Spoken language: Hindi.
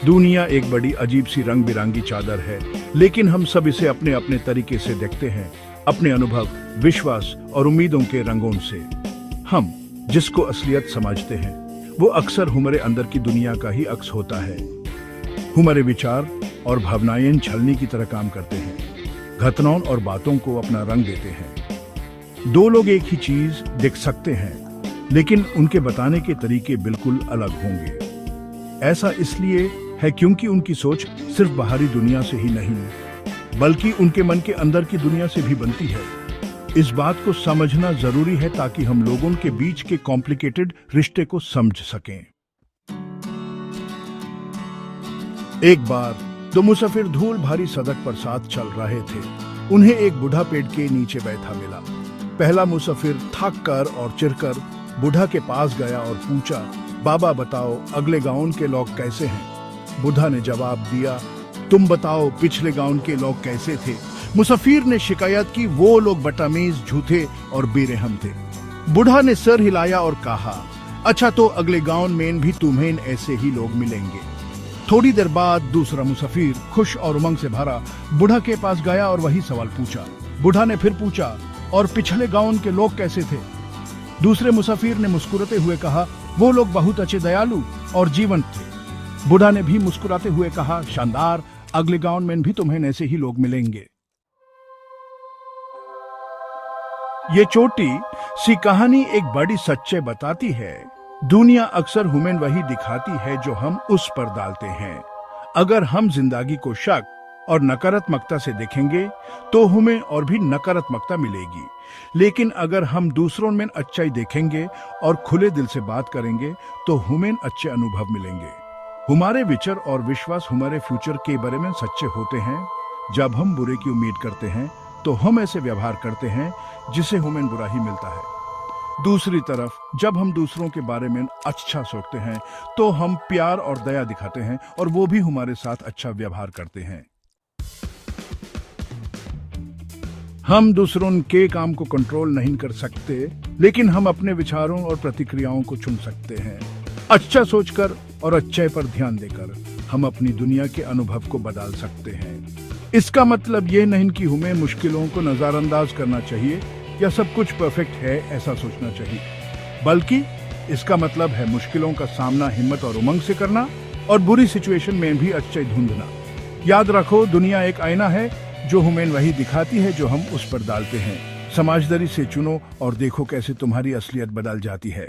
दुनिया एक बड़ी अजीब सी रंग बिरंगी चादर है, लेकिन हम सब इसे अपने अपने तरीके से देखते हैं, अपने अनुभव, विश्वास और उम्मीदों के रंगों से। हम जिसको असलियत समझते हैं वो अक्सर हमारे अंदर की दुनिया का ही अक्स होता है। हमारे विचार और भावनाएं छलनी की तरह काम करते हैं, घटनाओं और बातों को अपना रंग देते हैं। दो लोग एक ही चीज देख सकते हैं, लेकिन उनके बताने के तरीके बिल्कुल अलग होंगे। ऐसा इसलिए है क्योंकि उनकी सोच सिर्फ बाहरी दुनिया से ही नहीं, बल्कि उनके मन के अंदर की दुनिया से भी बनती है। इस बात को समझना जरूरी है ताकि हम लोगों के बीच के कॉम्प्लिकेटेड रिश्ते को समझ सकें। एक बार दो मुसाफिर धूल भारी सड़क पर साथ चल रहे थे। उन्हें एक बूढ़ा पेड़ के नीचे बैठा मिला। पहला मुसाफिर थक कर और चिढ़कर बूढ़ा के पास गया और पूछा, बाबा बताओ अगले गांव के लोग कैसे हैं? बूढ़ा ने जवाब दिया, तुम बताओ पिछले गांव के लोग कैसे थे? मुसाफिर ने शिकायत की, वो लोग बदतमीज, झूठे और बेरहम थे। बूढ़ा ने सर हिलाया और कहा, अच्छा तो अगले गांव में भी तुम्हें ऐसे ही लोग मिलेंगे। थोड़ी देर बाद दूसरा मुसाफिर खुश और उमंग से भरा बूढ़ा के पास गया और वही सवाल पूछा। बूढ़ा ने फिर पूछा, और पिछले गांव के लोग कैसे थे? दूसरे मुसाफिर ने मुस्कुराते हुए कहा, वो लोग बहुत अच्छे, दयालु और जीवंत थे। बूढ़ा ने भी मुस्कुराते हुए कहा, शानदार, अगले गांव में भी तुम्हें ऐसे ही लोग मिलेंगे। ये छोटी सी कहानी एक बड़ी सच्चाई बताती है। दुनिया अक्सर हमें वही दिखाती है जो हम उस पर डालते हैं। अगर हम जिंदगी को शक और नकारात्मकता से देखेंगे तो हमें और भी नकारात्मकता मिलेगी, लेकिन अगर हम दूसरों में अच्छाई देखेंगे और खुले दिल से बात करेंगे तो हमें अच्छे अनुभव मिलेंगे। हमारे विचार और विश्वास हमारे फ्यूचर के बारे में सच्चे होते हैं। जब हम बुरे की उम्मीद करते हैं तो हम ऐसे व्यवहार करते हैं जिसे हमें बुरा ही मिलता है। दूसरी तरफ जब हम दूसरों के बारे में अच्छा सोचते हैं तो हम प्यार और दया दिखाते हैं और वो भी हमारे साथ अच्छा व्यवहार करते हैं। हम दूसरों के काम को कंट्रोल नहीं कर सकते, लेकिन हम अपने विचारों और प्रतिक्रियाओं को चुन सकते हैं। अच्छा सोचकर और अच्छाई पर ध्यान देकर हम अपनी दुनिया के अनुभव को बदल सकते हैं। इसका मतलब ये नहीं कि हमें मुश्किलों को नजरअंदाज करना चाहिए या सब कुछ परफेक्ट है ऐसा सोचना चाहिए, बल्कि इसका मतलब है मुश्किलों का सामना हिम्मत और उमंग से करना और बुरी सिचुएशन में भी अच्छाई ढूंढना। याद रखो, दुनिया एक आईना है, जो हमें वही दिखाती है जो हम उस पर डालते हैं। समझदारी से चुनो और देखो कैसे तुम्हारी असलियत बदल जाती है।